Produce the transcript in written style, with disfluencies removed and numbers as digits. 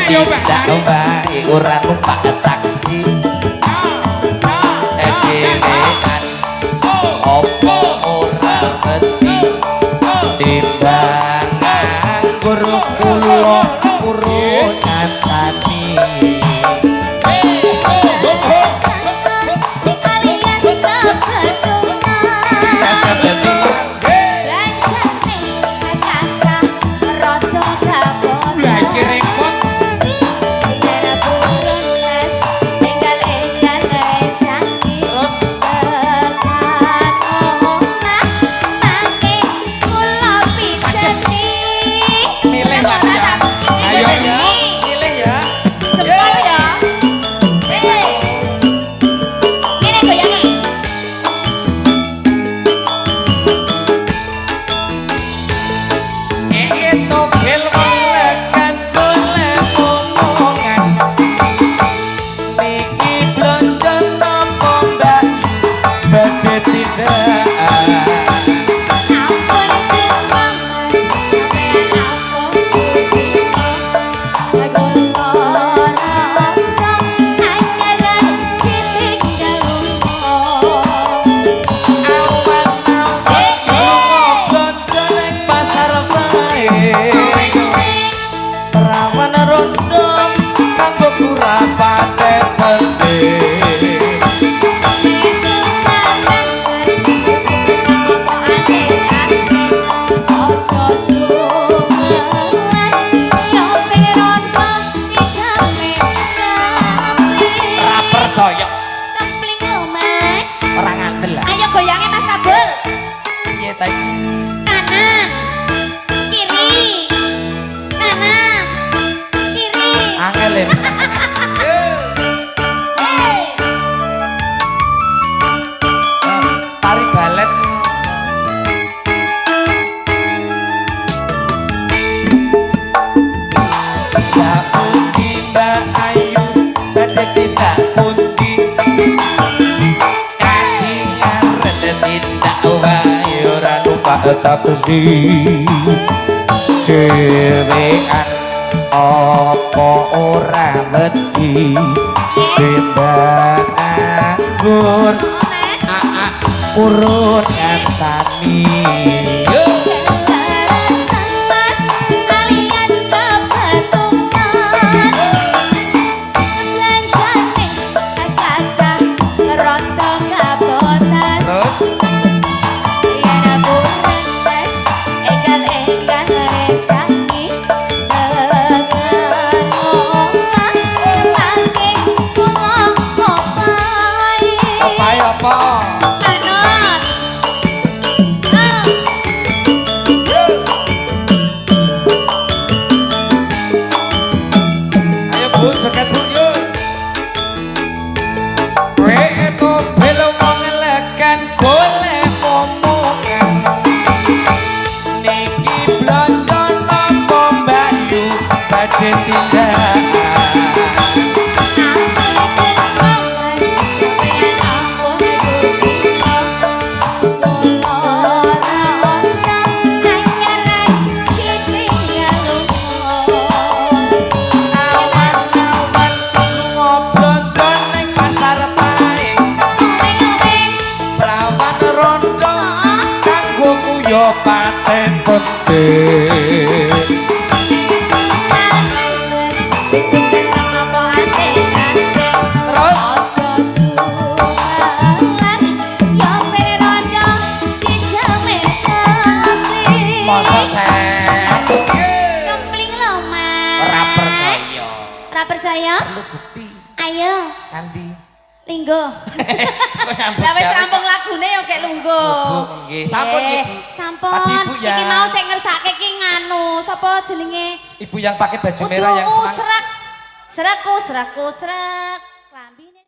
tidak baik ora numpak taksi edewean opo ora ngerti timbangan guru kula urun nyatani kanan kiri kanan kiri angel ya tari balet ya pundi Mbak Ayu badhe tidak pundi katingan rada tidak wae ora numpak taksi dhewean apa ora wedi timbangan anggur urut nyatani paten penting terus masa saya kempling lo mas ora percaya perlu bukti ayo nanti linggo lah wis rampung lagune yo kek lunggo nggih sampun Ibu sampun Ibu ya iki mau sing ngersake ki nganu sapa jenenge Ibu yang pakai baju merah yang serak serakku serak